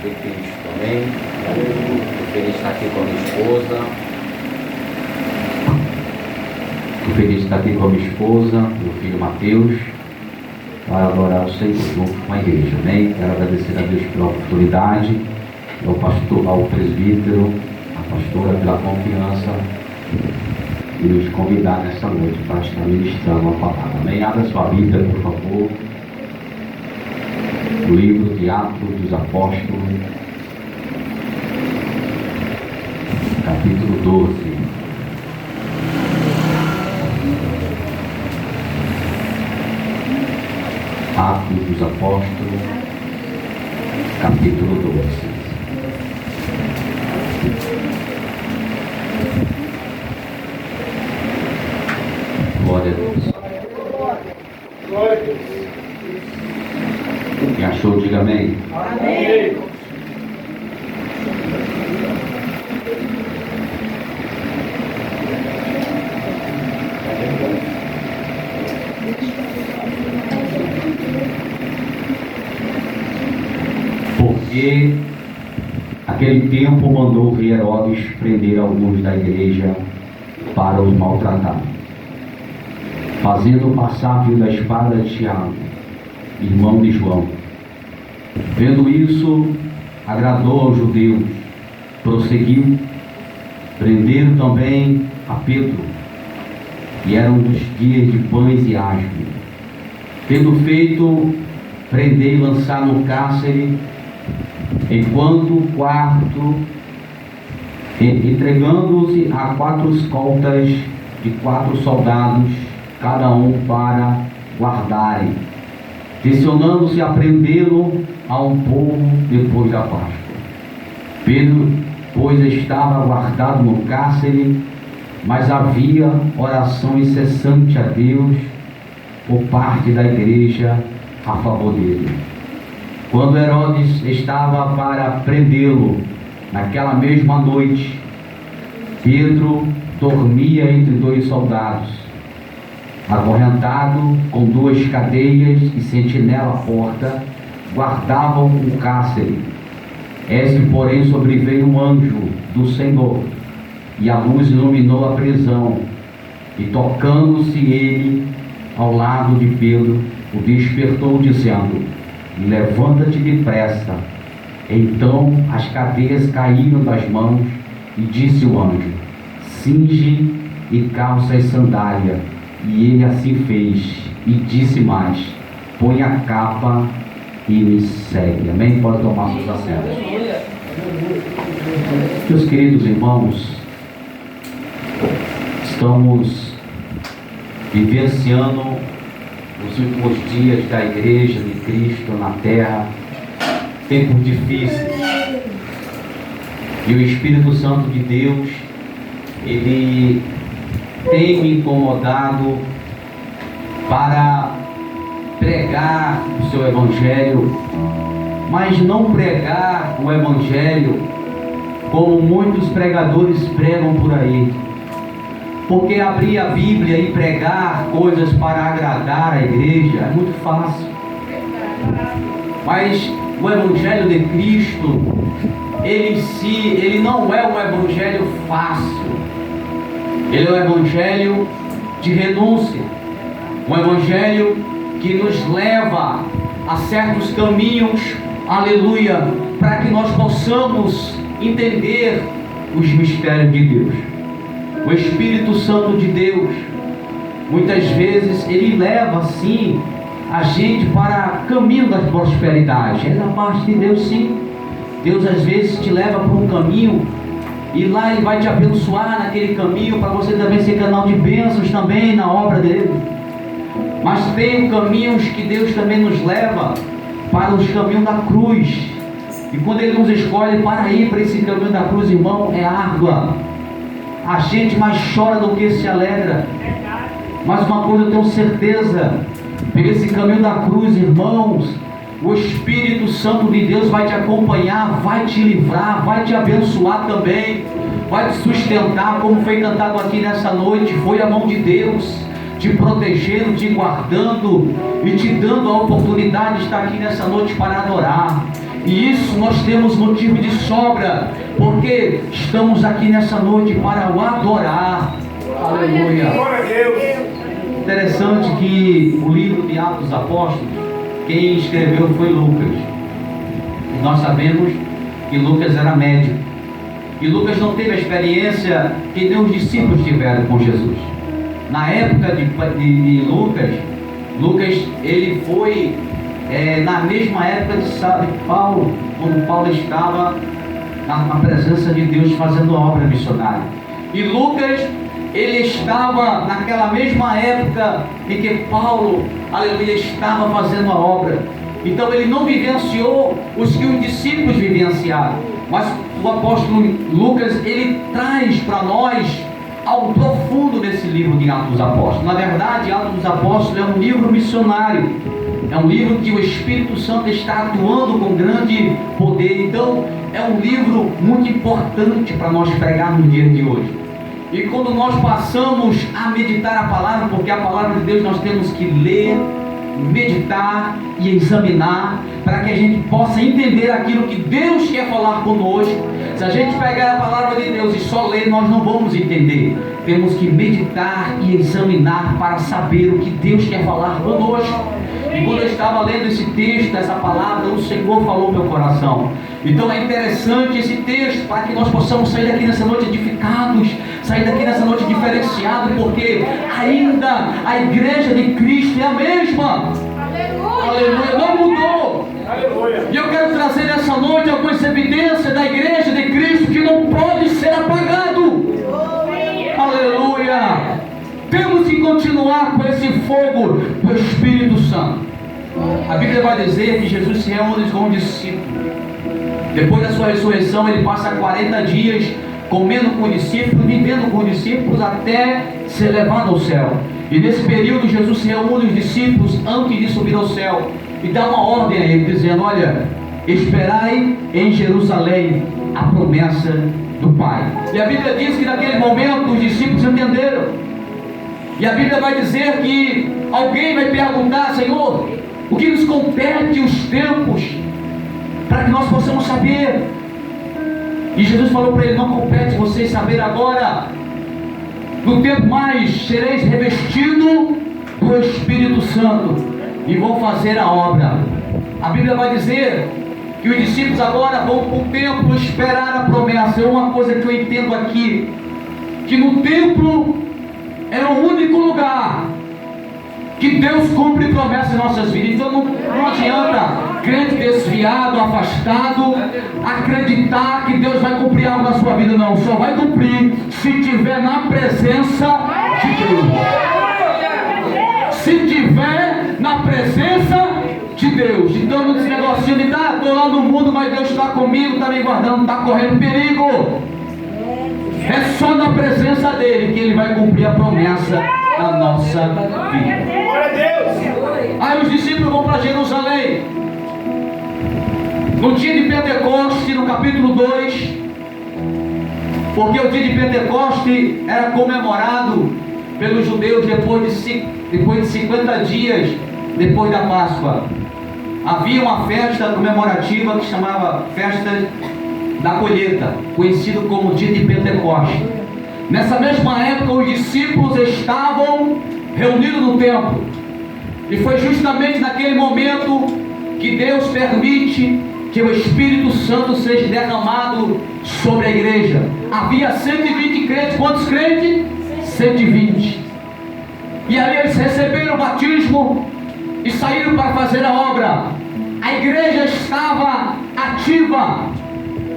de Cristo, amém? Estou feliz de estar aqui com a minha esposa. Estou feliz de estar aqui com a minha esposa, meu filho Mateus, para adorar o Senhor junto com a igreja, amém? Quero agradecer a Deus pela oportunidade, ao pastor, ao presbítero, à pastora pela confiança e nos convidar nessa noite para estar ministrando a palavra, amém? Abra sua Bíblia, por favor. O livro de Atos dos Apóstolos, capítulo 12. Atos dos Apóstolos, capítulo 12. Glória a Deus. Glória a Deus. Quem achou, diga amém. Amém. Porque aquele tempo mandou o rei Herodes prender alguns da igreja para os maltratar, fazendo passar fio da espada de Tiago, irmão de João. Vendo isso, agradou aos judeus, prosseguiu, prenderam também a Pedro, e eram dos dias de pães e asmos. Tendo feito, prender e lançar no cárcere, enquanto o quarto, entregando-se a 4 escoltas de 4 soldados, cada um para guardarem, tensionando-se a prendê-lo a um pouco depois da Páscoa. Pedro, pois, estava guardado no cárcere, mas havia oração incessante a Deus por parte da igreja a favor dele. Quando Herodes estava para prendê-lo, naquela mesma noite, Pedro dormia entre 2 soldados, acorrentado com 2 cadeias e sentinela à porta, guardavam o cárcere. Este, porém, sobreveio um anjo do Senhor, e a luz iluminou a prisão, e tocando-se ele ao lado de Pedro, o despertou, dizendo: levanta-te depressa. Então as cadeias caíram das mãos, e disse o anjo: cinge e calça as sandálias. E ele assim fez, e disse mais: põe a capa e me segue. Amém? Pode tomar seus assentos. Meus queridos irmãos, estamos vivenciando os últimos dias da igreja de Cristo na terra, tempos difíceis, e o Espírito Santo de Deus, ele tem me incomodado para pregar o seu evangelho, mas não pregar o evangelho como muitos pregadores pregam por aí. Porque abrir a Bíblia e pregar coisas para agradar a igreja é muito fácil. Mas o Evangelho de Cristo, ele não é um evangelho fácil. Ele é um evangelho de renúncia. Um evangelho que nos leva a certos caminhos, aleluia, para que nós possamos entender os mistérios de Deus. O Espírito Santo de Deus, muitas vezes, ele leva, sim, a gente para caminho da prosperidade. É da parte de Deus, sim. Deus, às vezes, te leva para um caminho, e lá Ele vai te abençoar naquele caminho, para você também ser canal de bênçãos também na obra dele. Mas tem caminhos que Deus também nos leva para os caminhos da cruz. E quando Ele nos escolhe para ir para esse caminho da cruz, irmão, é árdua. A gente mais chora do que se alegra. Mas uma coisa eu tenho certeza: pelo esse caminho da cruz, irmãos, o Espírito Santo de Deus vai te acompanhar, vai te livrar, vai te abençoar também, vai te sustentar, como foi cantado aqui nessa noite. Foi a mão de Deus te protegendo, te guardando e te dando a oportunidade de estar aqui nessa noite para adorar. E isso nós temos motivo de sobra, porque estamos aqui nessa noite para o adorar. Aleluia. Glória a Deus. Interessante que o livro de Atos dos Apóstolos, quem escreveu foi Lucas. E nós sabemos que Lucas era médico. E Lucas não teve a experiência que nem os discípulos tiveram com Jesus. Na época de Lucas ele foi na mesma época de Paulo, quando Paulo estava na presença de Deus fazendo a obra missionária. E Lucas, ele estava naquela mesma época em que Paulo, aleluia, estava fazendo a obra. Então ele não vivenciou os que os discípulos vivenciaram, mas o apóstolo Lucas, ele traz para nós algo profundo nesse livro de Atos dos Apóstolos. Na verdade, Atos dos Apóstolos é um livro missionário, é um livro que o Espírito Santo está atuando com grande poder. Então é um livro muito importante para nós pregar no dia de hoje. E quando nós passamos a meditar a palavra, porque a palavra de Deus nós temos que ler, meditar e examinar, para que a gente possa entender aquilo que Deus quer falar conosco. Se a gente pegar a palavra de Deus e só ler, nós não vamos entender. Temos que meditar e examinar para saber o que Deus quer falar conosco. E quando eu estava lendo esse texto, essa palavra, o Senhor falou no meu coração. Então é interessante esse texto, para que nós possamos sair daqui nessa noite edificados, sair daqui nessa noite diferenciados, porque ainda a igreja de Cristo é a mesma. Aleluia, não mudou. Aleluia. E eu quero trazer nessa noite algumas evidências da igreja de Cristo que não pode ser apagado. Aleluia. Temos que continuar com esse fogo do Espírito Santo. A Bíblia vai dizer que Jesus se reúne com os discípulos. Depois da sua ressurreição, ele passa 40 dias comendo com os discípulos, vivendo com os discípulos, até ser levado ao céu. E nesse período, Jesus se reúne os discípulos antes de subir ao céu e dá uma ordem a ele, dizendo: olha, esperai em Jerusalém a promessa do Pai. E a Bíblia diz que naquele momento os discípulos entenderam. E a Bíblia vai dizer que alguém vai perguntar: Senhor, o que nos compete os tempos, para que nós possamos saber? E Jesus falou para ele: não compete vocês saber agora. No tempo mais sereis revestido do Espírito Santo e vão fazer a obra. A Bíblia vai dizer que os discípulos agora vão para o templo esperar a promessa. É uma coisa que eu entendo aqui, que no templo é o único lugar que Deus cumpre promessas em nossas vidas. Então não adianta crente desviado, afastado, acreditar que Deus vai cumprir algo na sua vida. Não, só vai cumprir se estiver na presença de Deus. Se estiver na presença de Deus. Então não esse negocinho de estou lá no mundo, mas Deus está comigo, está me guardando, está correndo perigo. É só na presença dele que ele vai cumprir a promessa da nossa vida. Glória a Deus. Aí os discípulos vão para Jerusalém. No dia de Pentecoste, no capítulo 2, porque o dia de Pentecoste era comemorado pelos judeus depois de 50 dias depois da Páscoa. Havia uma festa comemorativa que chamava Festa da Colheita, conhecido como dia de Pentecoste. Nessa mesma época os discípulos estavam reunidos no templo, e foi justamente naquele momento que Deus permite que o Espírito Santo seja derramado sobre a igreja. Havia 120 crentes. Quantos crentes? 120. E ali eles receberam o batismo e saíram para fazer a obra. A igreja estava ativa.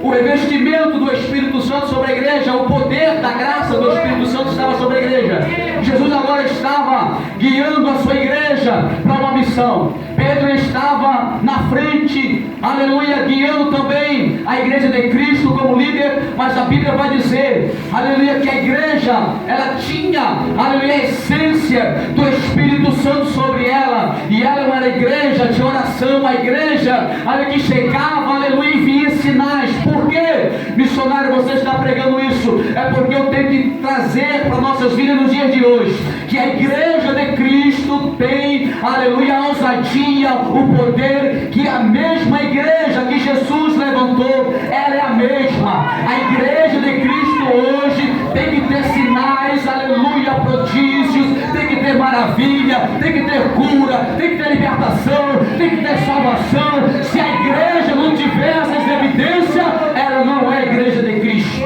O revestimento do Espírito Santo sobre a igreja, o poder da graça do Espírito Santo estava sobre a igreja. Jesus agora estava guiando a sua igreja para uma missão. Pedro estava na frente, aleluia, guiando também a igreja de Cristo como líder. Mas a Bíblia vai dizer, aleluia, que a igreja, ela tinha, aleluia, a essência do Espírito Santo sobre ela. E ela era a igreja de oração, a igreja, aleluia, que chegava, aleluia, e via sinais. Por que, missionário, você está pregando isso? É porque eu tenho que trazer para nossas vidas nos dias de hoje, que a igreja de Cristo tem, aleluia, a ousadia, o poder, que a mesma igreja que Jesus levantou, ela é a mesma. A igreja de Cristo hoje tem que ter sinais, aleluia, prodígios, tem que ter maravilha, tem que ter cura, tem que ter libertação, tem que ter salvação. Se a igreja não tiver essas evidências, ela não é a igreja de Cristo.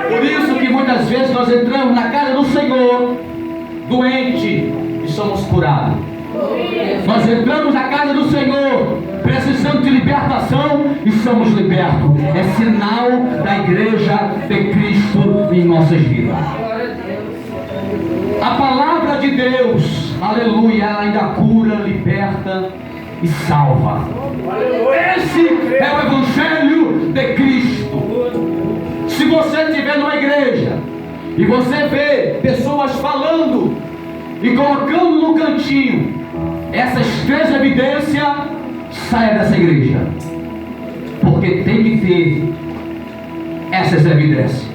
Por isso que muitas vezes nós entramos na casa do Senhor doente e somos curados. Nós entramos na casa do Senhor precisando de libertação e somos libertos. É sinal da igreja de Cristo em nossas vidas. A palavra de Deus, aleluia, ela ainda cura, liberta e salva. Esse é o Evangelho de Cristo. Se você estiver numa igreja e você vê pessoas falando e colocando no cantinho essas três evidências, saia dessa igreja, porque tem que ter essas evidências.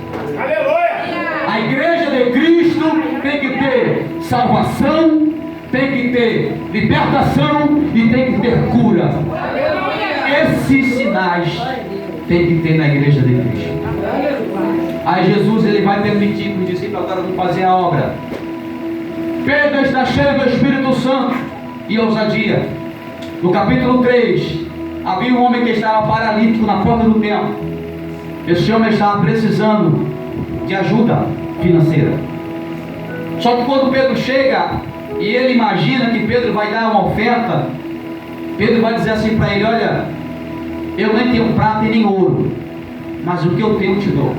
A igreja de Cristo tem que ter salvação, tem que ter libertação e tem que ter cura. Esses sinais tem que ter na igreja de Cristo. Aí Jesus ele vai permitir que os discípulos agora vão fazer a obra. Pedro está cheio do Espírito Santo e ousadia. No capítulo 3, havia um homem que estava paralítico na porta do templo. Esse homem estava precisando de ajuda financeira. Só que quando Pedro chega e ele imagina que Pedro vai dar uma oferta, Pedro vai dizer assim para ele: olha, eu nem tenho prata e nem ouro, mas o que eu tenho eu te dou.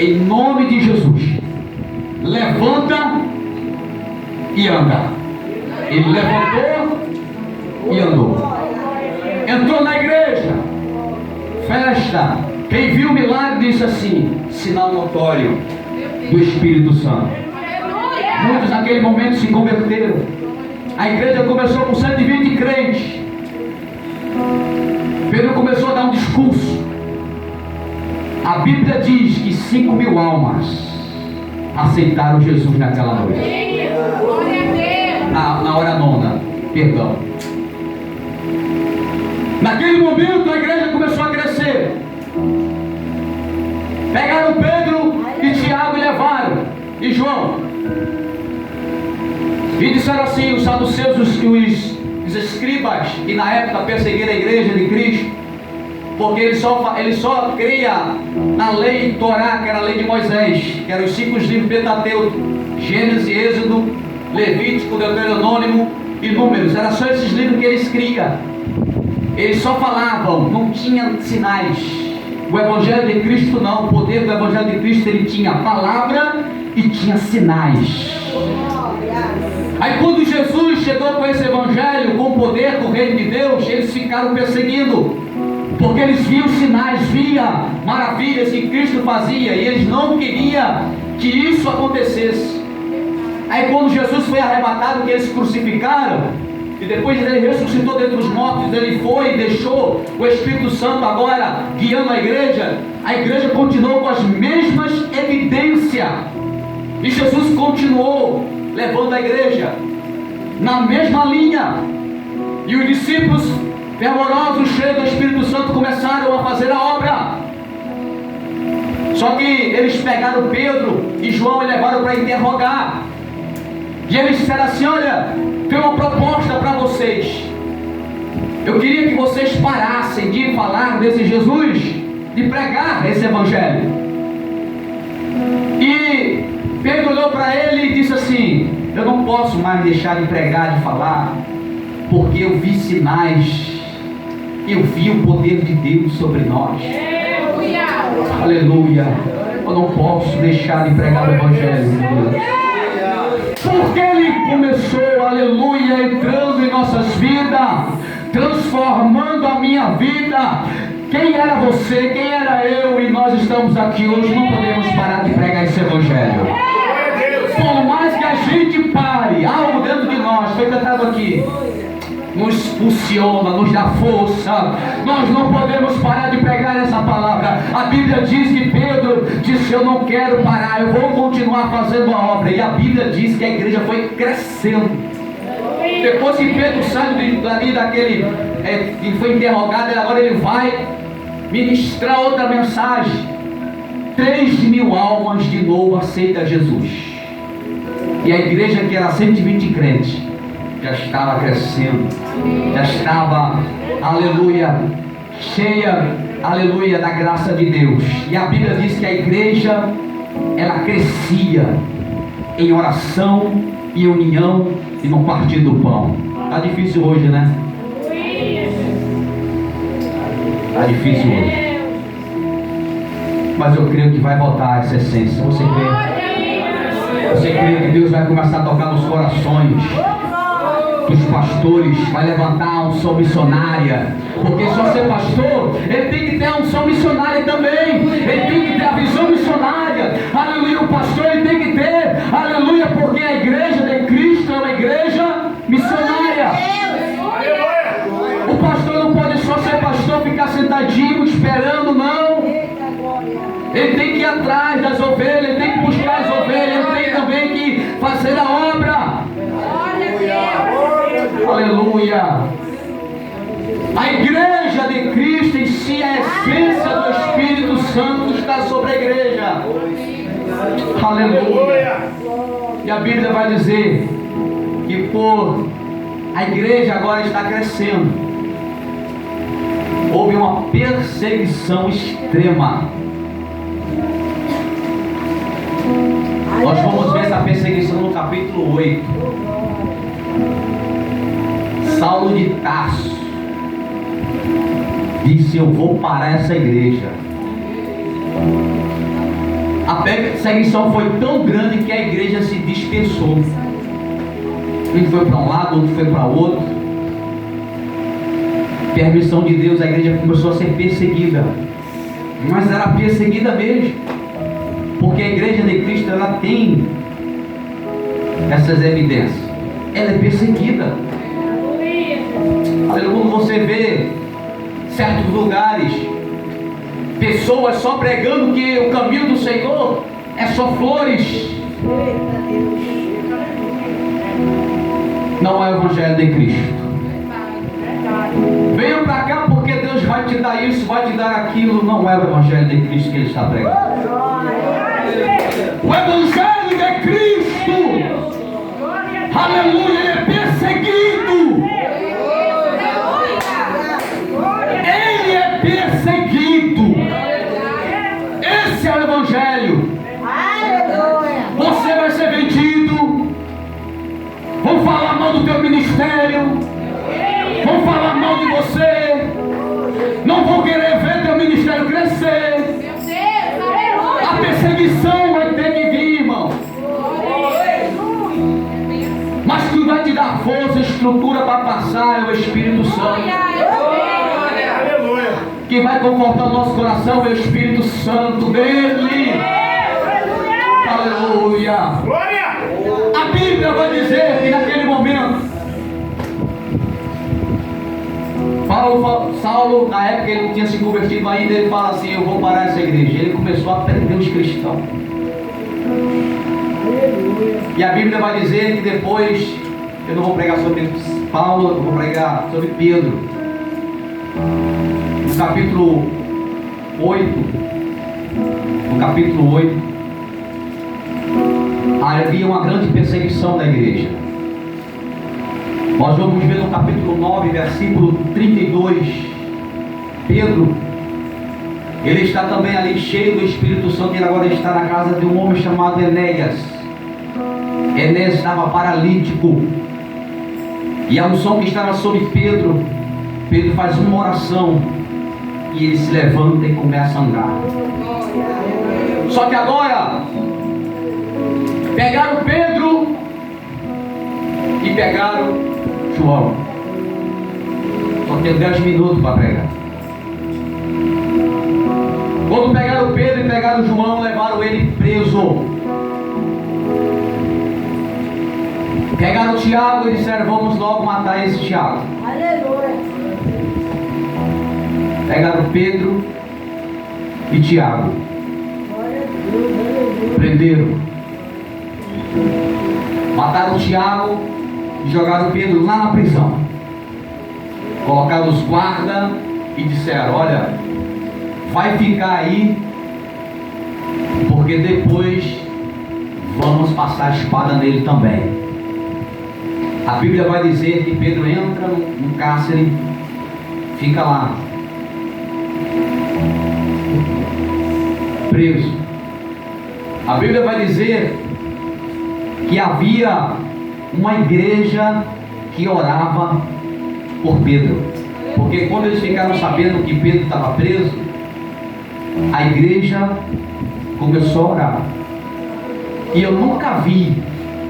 Em nome de Jesus, levanta e anda. Ele levantou e andou. Entrou na igreja, festa. Quem viu o milagre disse assim: sinal notório do Espírito Santo. Muitos naquele momento se converteram. A igreja começou com 120 crentes. Pedro começou a dar um discurso. A Bíblia diz que 5.000 almas aceitaram Jesus naquela noite. Na hora nona, perdão. Naquele momento a igreja começou a crescer. Pegaram Pedro e Tiago e levaram, e João, e disseram assim: os saduceus, os escribas, que na época perseguiram a igreja de Cristo, porque ele só cria na lei Torá, que era a lei de Moisés, que eram os 5 livros Pentateuco, Gênesis, Êxodo, Levítico, Deuteronômio e Números. Era só esses livros que eles criam. Eles só falavam, não tinha sinais. O Evangelho de Cristo não. O poder do Evangelho de Cristo, ele tinha palavra e tinha sinais. Aí quando Jesus chegou com esse Evangelho, com o poder do reino de Deus, eles ficaram perseguindo, porque eles viam sinais, viam maravilhas que Cristo fazia, e eles não queriam que isso acontecesse. Aí quando Jesus foi arrebatado, que eles crucificaram, e depois ele ressuscitou dentre os mortos, ele foi e deixou o Espírito Santo agora guiando a igreja continuou com as mesmas evidências, e Jesus continuou levando a igreja na mesma linha, e os discípulos fervorosos, cheios do Espírito Santo, começaram a fazer a obra. Só que eles pegaram Pedro e João e levaram para interrogar, e eles disseram assim: olha, tem uma proposta para vocês. Eu queria que vocês parassem de falar desse Jesus, de pregar esse Evangelho. E Pedro olhou para ele e disse assim: eu não posso mais deixar de pregar, de falar, porque eu vi sinais, eu vi o poder de Deus sobre nós. Aleluia. Eu não posso deixar de pregar o Evangelho de Deus, porque ele começou, aleluia, entrando em nossas vidas, transformando a minha vida. Quem era você, quem era eu, e nós estamos aqui hoje. Não podemos parar de pregar esse Evangelho. Por mais que a gente pare, algo dentro de nós, foi cantado aqui, nos impulsiona, nos dá força. Nós não podemos parar de pregar essa palavra. A Bíblia diz que Pedro disse: eu não quero parar, eu vou continuar fazendo a obra. E a Bíblia diz que a igreja foi crescendo. Depois que Pedro sai dali ele foi interrogado, e agora ele vai ministrar outra mensagem. 3.000 almas de novo aceitam Jesus. E a igreja, que era 120 crentes, já estava crescendo, já estava, aleluia, cheia, aleluia, da graça de Deus. E a Bíblia diz que a igreja, ela crescia em oração e união e no partir do pão. Está difícil hoje, né? Está difícil hoje. Mas eu creio que vai voltar essa essência. Você crê? Você crê que Deus vai começar a tocar nos corações dos pastores, vai levantar a unção missionária? Porque só ser pastor, ele tem que ter a unção missionária também. Ele tem que ter a visão missionária. Aleluia, o pastor ele tem que ter, aleluia, porque a igreja de Cristo é uma igreja missionária. O pastor não pode só ser pastor, ficar sentadinho esperando, não. Ele tem que ir atrás das ovelhas, ele tem que buscar as ovelhas, ele tem também que fazer a obra. Aleluia. A igreja de Cristo em si, a essência do Espírito Santo está sobre a igreja. Aleluia. E a Bíblia vai dizer que a igreja agora está crescendo. Houve uma perseguição extrema. Nós vamos ver essa perseguição no capítulo 8. Saulo de Tarso disse: eu vou parar essa igreja. A perseguição foi tão grande que a igreja se dispersou. Um foi para um lado, outro foi para outro. Permissão de Deus, a igreja começou a ser perseguida. Mas era perseguida mesmo, porque a igreja de Cristo, ela tem essas evidências. Ela é perseguida. Quando você vê certos lugares, pessoas só pregando que o caminho do Senhor é só flores, não é o Evangelho de Cristo. Venha para cá porque Deus vai te dar isso, vai te dar aquilo. Não é o Evangelho de Cristo que ele está pregando. O Evangelho de Cristo, aleluia, ele é perseguido. Ele é perseguido. Esse é o Evangelho. Você vai ser vendido. Vão falar mal do teu ministério. Vão falar mal de você. Não vão querer ver teu ministério crescer. A perseguição vai ter que vir, irmão. Mas quem vai te dar força, estrutura para passar é o Espírito Santo. Quem vai confortar o nosso coração é o Espírito Santo dele. Aleluia. A Bíblia vai dizer que naquele momento Saulo, na época ele tinha se convertido ainda, ele fala assim: eu vou parar essa igreja. Ele começou a prender os cristãos. E a Bíblia vai dizer que depois, eu não vou pregar sobre Paulo, eu vou pregar sobre Pedro. No capítulo 8, havia uma grande perseguição da igreja. Nós vamos ver no capítulo 9, versículo 32, Pedro, ele está também ali cheio do Espírito Santo, e agora está na casa de um homem chamado Enéas. Enéas estava paralítico, e a unção que estava sobre Pedro faz uma oração, e ele se levanta e começa a andar. Só que agora, pegaram Pedro e pegaram João. Só tem 10 minutos para pregar. Quando pegaram Pedro e pegaram João, levaram ele preso. Pegaram Tiago e disseram: vamos logo matar esse Tiago. Aleluia. Pegaram Pedro e Tiago, prenderam, mataram Tiago e jogaram Pedro lá na prisão. colocaram os guardas e disseram: olha, vai ficar aí, porque depois vamos passar a espada nele também. A Bíblia vai dizer que Pedro entra no cárcere, fica lá, preso. A Bíblia vai dizer que havia uma igreja que orava por Pedro, porque quando eles ficaram sabendo que Pedro estava preso, a igreja começou a orar. E eu nunca vi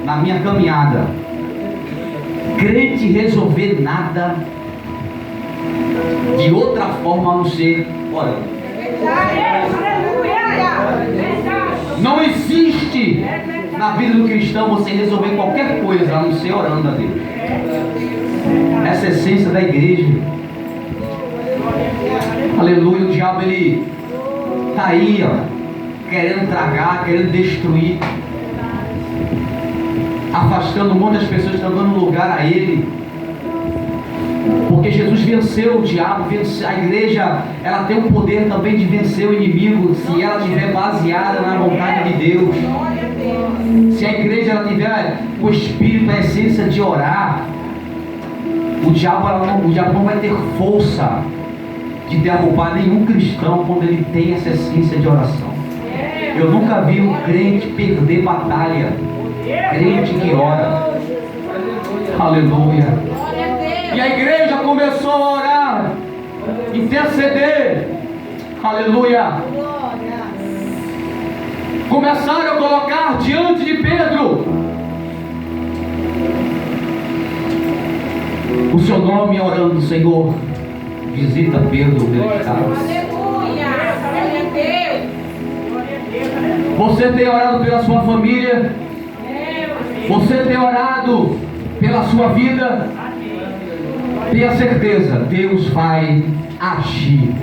na minha caminhada crente resolver nada de outra forma a não ser orando. Não existe na vida do cristão você resolver qualquer coisa a não ser orando a Deus. Essa é a essência da igreja. Aleluia. O diabo, ele está aí, ó, querendo tragar, querendo destruir, afastando muitas pessoas, estão dando lugar a ele, porque Jesus venceu o diabo. A igreja, ela tem o poder também de vencer o inimigo, se ela estiver baseada na vontade de Deus. Se a igreja ela tiver o espírito, a essência de orar, o diabo não vai ter força de derrubar nenhum cristão quando ele tem essa essência de oração. Eu nunca vi um crente perder batalha. Crente que ora. Aleluia. E a igreja começou a orar, interceder. Aleluia. Começaram a colocar diante de Pedro o seu nome, orando: Senhor, visita Pedro onde ele está. Você tem orado pela sua família? Você tem orado pela sua vida? Tenha certeza, Deus vai agir.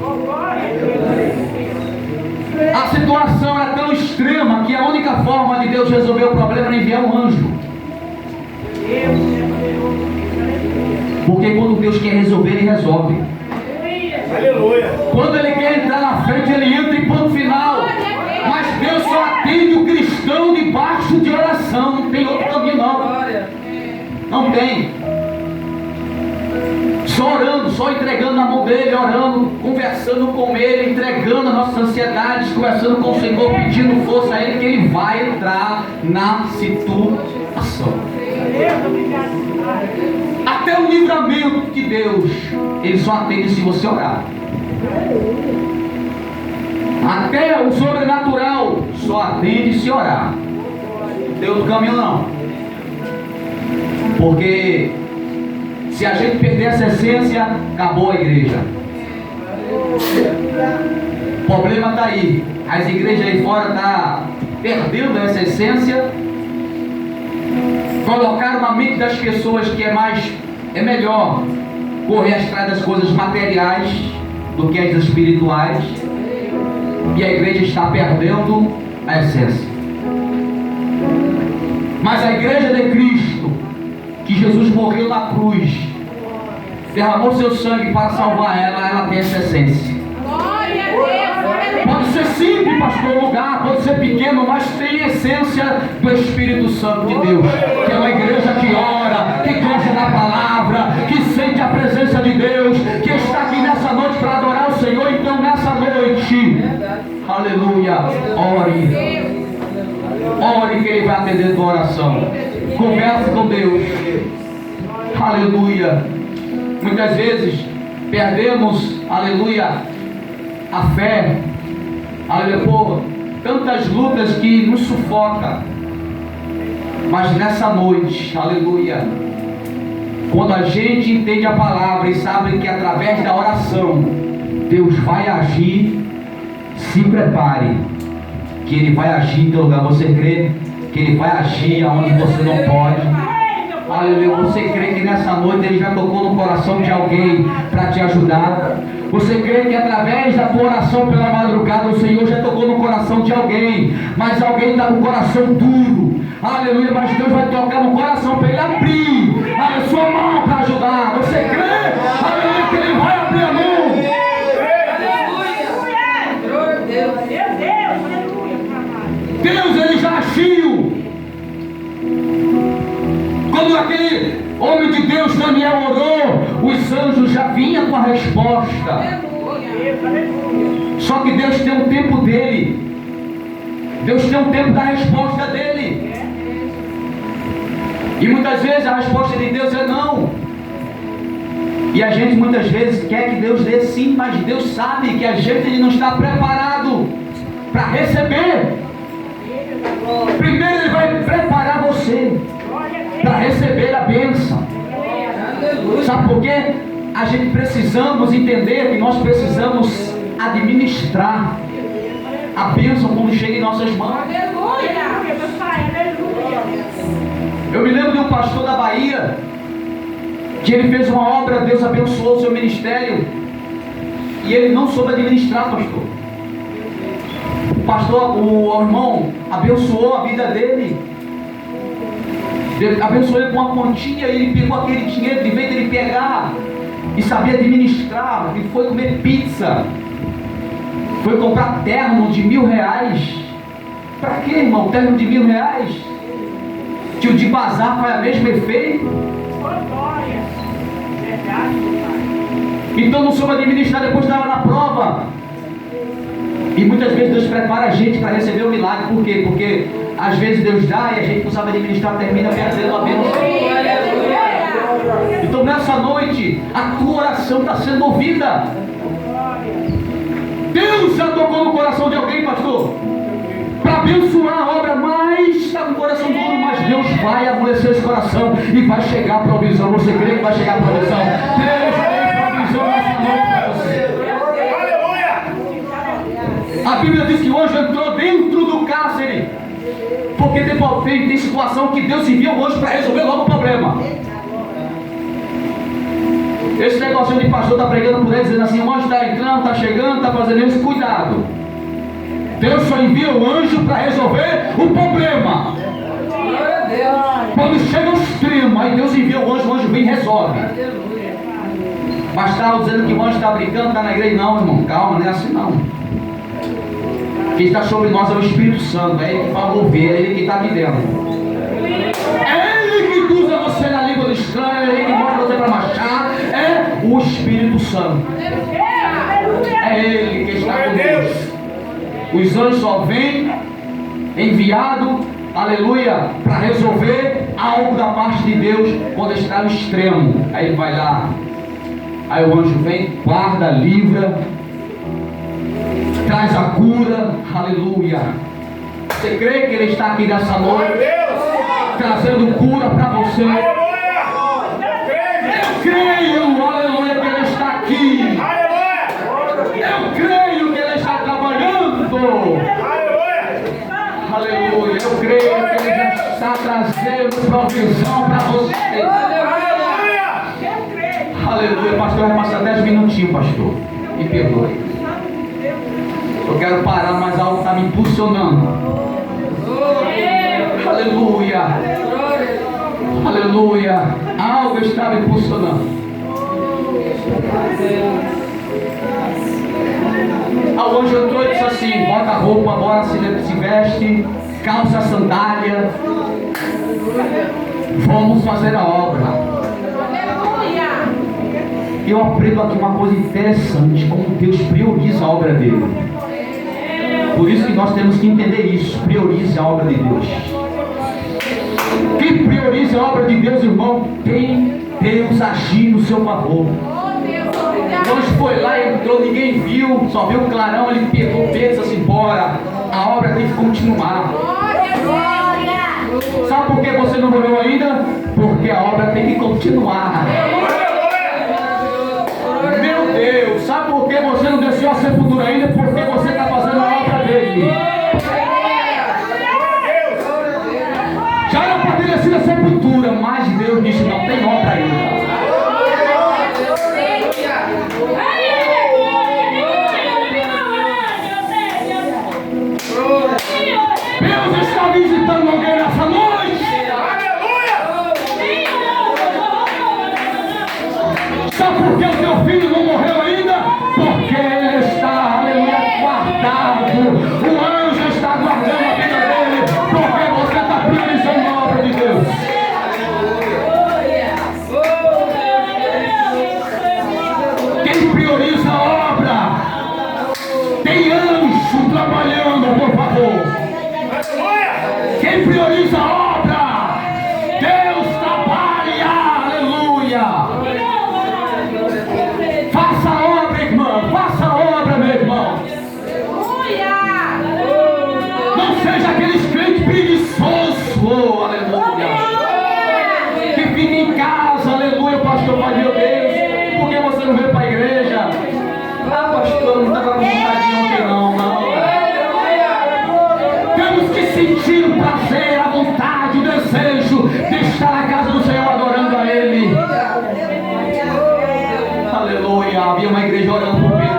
A situação era tão extrema que a única forma de Deus resolver o problema era enviar um anjo. Porque quando Deus quer resolver, Ele resolve. Aleluia. Quando Ele quer entrar na frente, Ele entra em ponto final. Mas Deus só atende o cristão debaixo de oração. Não tem outro caminho, não. Não tem. Só orando, só entregando na mão dele, orando, conversando com ele, entregando as nossas ansiedades, conversando com o Senhor, pedindo força a Ele, que Ele vai entrar na situação. Até o livramento de Deus, Ele só atende se você orar. Até o sobrenatural só atende se orar. Não tem outro caminho, não. Porque se a gente perder essa essência, acabou a igreja. O problema está aí. As igrejas aí fora estão perdendo essa essência. Colocaram na mente das pessoas que é melhor correr atrás das coisas materiais do que as espirituais. E a igreja está perdendo a essência. Mas a igreja de Cristo, que Jesus morreu na cruz, derramou seu sangue para salvar ela tem essa essência. Pode ser simples, pastor, o lugar, pode ser pequeno, mas tem essência do Espírito Santo de Deus, que é uma igreja que ora, que gosta da palavra, que sente a presença de Deus, que está aqui nessa noite para adorar o Senhor. Então nessa noite, aleluia, ore que Ele vai atender a tua oração. Converse com Deus. Aleluia. Muitas vezes perdemos, aleluia, a fé, aleluia, por tantas lutas que nos sufoca. Mas nessa noite, aleluia, quando a gente entende a palavra e sabe que através da oração Deus vai agir, se prepare, que Ele vai agir em teu lugar. Você crê que Ele vai agir aonde você não pode? Aleluia. Você crê que nessa noite Ele já tocou no coração de alguém para te ajudar? Você crê que através da tua oração pela madrugada o Senhor já tocou no coração de alguém, mas alguém está com o coração duro? Aleluia. Mas Deus vai tocar no coração para ele abrir a sua mão para ajudar. Você crê? Aleluia. Quando aquele homem de Deus, Daniel, orou, os anjos já vinham com a resposta. Só que Deus tem um tempo dele. Deus tem um tempo da resposta dele. E muitas vezes a resposta de Deus é não. E a gente muitas vezes quer que Deus dê sim, mas Deus sabe que a gente não está preparado para receber. Primeiro Ele vai preparar você para receber a bênção. Sabe por quê? A gente precisamos entender que nós precisamos administrar a bênção quando chega em nossas mãos. Eu me lembro de um pastor da Bahia, que ele fez uma obra, Deus abençoou o seu ministério, e ele não soube administrar, pastor. O irmão abençoou a vida dele, abençoou ele com uma continha, e ele pegou aquele dinheiro, de vez de ele pegar e sabia administrar, e foi comer pizza, foi comprar terno de R$1.000. Para quê, irmão? Terno de R$1.000? Que o de bazar faz o mesmo efeito? Então não soube administrar, depois estava na prova. E muitas vezes Deus prepara a gente para receber o milagre. Por quê? Porque às vezes Deus dá e a gente não sabe administrar, termina perdendo a bênção. Então nessa noite a tua oração está sendo ouvida. Deus já tocou no coração de alguém, pastor, para abençoar a obra, mas está com o coração duro, mas Deus vai amolecer esse coração e vai chegar a provisão. Você crê que vai chegar a provisão? Deus tem provisão nessa noite para você. A Bíblia diz que o anjo entrou dentro do cárcere, porque tem situação que Deus envia o anjo para resolver logo o problema. Esse negócio de pastor está pregando por ele, dizendo assim: o anjo está entrando, está chegando, está fazendo isso. Cuidado, Deus só envia o anjo para resolver o problema. Quando chega ao extremo, aí Deus envia o anjo vem e resolve. Mas estava dizendo que o anjo está brincando, está na igreja. Não, irmão, calma, não é assim não. Quem está sobre nós é o Espírito Santo, é Ele que vai mover, é Ele que está aqui dentro. É Ele que usa você na língua do estranho, é Ele que mostra você para marchar, é o Espírito Santo. É Ele que está conosco. Os anjos só vêm enviado, aleluia, para resolver algo da parte de Deus quando está no extremo. Aí Ele vai lá, aí o anjo vem, guarda, livra, traz a cura, aleluia. Você crê que Ele está aqui nessa noite, trazendo cura para você? Eu creio, aleluia, que Ele está aqui. Eu creio que Ele está trabalhando. Aleluia, eu creio que Ele já está trazendo provisão para você. Aleluia, pastor, vai passar 10 minutinhos, pastor. Me perdoe. Eu quero parar, mas algo está me impulsionando. Aleluia. Aleluia. Algo está me impulsionando. O anjo entrou e disse assim: bota a roupa, bora, se veste, calça a sandália, vamos fazer a obra. Eu aprendo aqui uma coisa interessante, como Deus prioriza a obra dele. Por isso que nós temos que entender isso. Priorize a obra de Deus. Quem prioriza a obra de Deus, irmão, tem Deus agir no seu favor. O anjo foi lá, entrou, ninguém viu, só viu o clarão, ele pegou o peso assim, bora, a obra tem que continuar. Sabe por que você não morreu ainda? Porque a obra tem que continuar. Meu Deus, sabe por que você não desceu a sepultura ainda? Porque você está fazendo a obra dele. Já era para ter descido a sepultura, mas Deus disse: não tem obra ainda. Deus está visitando alguém nessa noite. Sabe por que o teu filho não morreu ainda? Porque ele está, aleluia, guardado. O anjo está guardando a vida dele. Porque você está priorizando a obra de Deus. está na casa do Senhor adorando a Ele. Aleluia. Havia uma igreja orando por Pedro.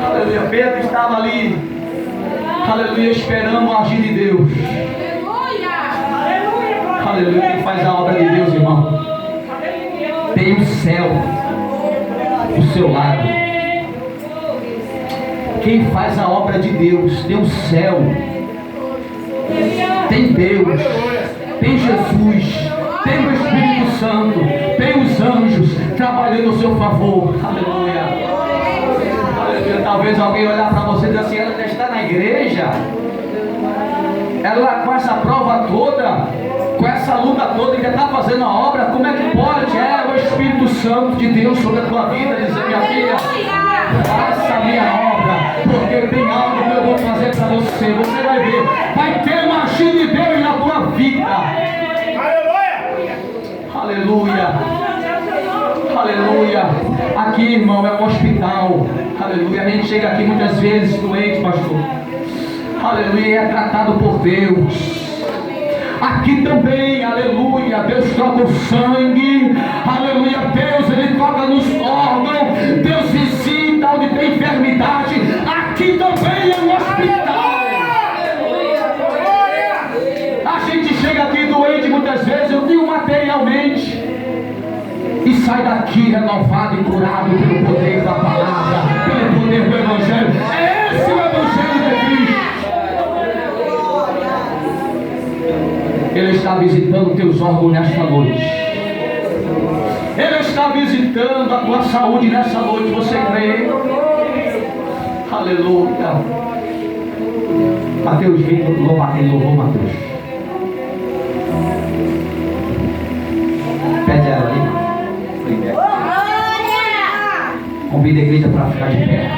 Aleluia. Pedro estava ali. Aleluia. Esperando o agir de Deus. Aleluia. Quem faz a obra de Deus, irmão, tem o céu do seu lado. Quem faz a obra de Deus tem o céu, tem Deus, tem Jesus, tem o Espírito Santo, tem os anjos trabalhando ao seu favor. Aleluia. Aleluia. Talvez alguém olhar para você e dizer assim: ela já está na igreja, ela com essa prova toda, com essa luta toda, ainda está fazendo a obra. Como é que pode? É o Espírito Santo de Deus sobre a tua vida, dizer: minha filha, faça a minha obra, porque tem algo que eu vou fazer para você. Você vai ver, vai ter uma agir de Deus na tua vida. Aleluia. Aleluia. Aqui, irmão, é um hospital. Aleluia. A gente chega aqui muitas vezes doente, pastor. Aleluia. E é tratado por Deus. Aqui também, aleluia, Deus toca o sangue, aleluia, Deus, Ele toca nos órgãos, Deus visita onde tem enfermidade. Aqui também é um hospital. A gente chega aqui doente muitas vezes, eu digo materialmente, e sai daqui renovado e curado pelo poder da palavra, pelo poder do Evangelho. Esse é o Evangelho de Cristo. Ele está visitando teus órgãos nesta noite. Ele está visitando a tua saúde nessa noite. Você crê? Aleluia. Mateus, vem, louvor, Mateus. Pede ela aí. Convida a igreja para ficar de pé.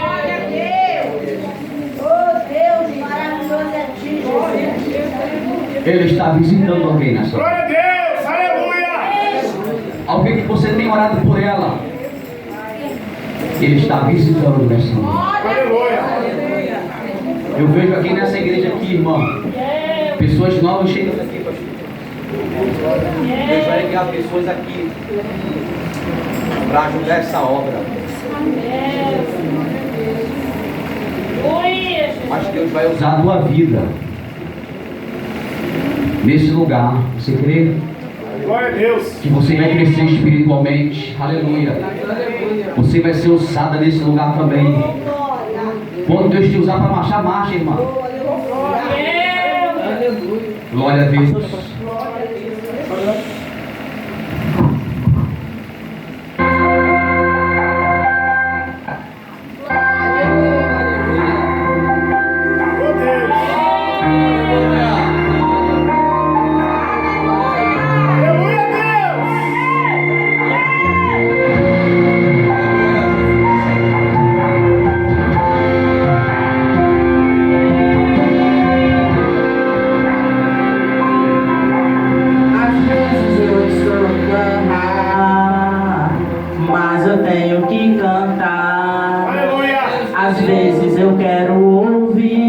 Ele está visitando alguém nessa hora. Glória a Deus, aleluia. Alguém que você tem orado por ela. Ele está visitando nessa hora. Aleluia. Eu vejo aqui nessa igreja aqui, irmão, pessoas novas chegando aqui, pastor. Deus vai enviar pessoas aqui para ajudar essa obra. Mas Deus vai usar a tua vida nesse lugar. Você crê? Glória a Deus. Que você vai crescer espiritualmente. Aleluia. Você vai ser usada nesse lugar também. Quando Deus te usar para marchar, marcha, irmão. Glória a Deus. Às vezes eu quero ouvir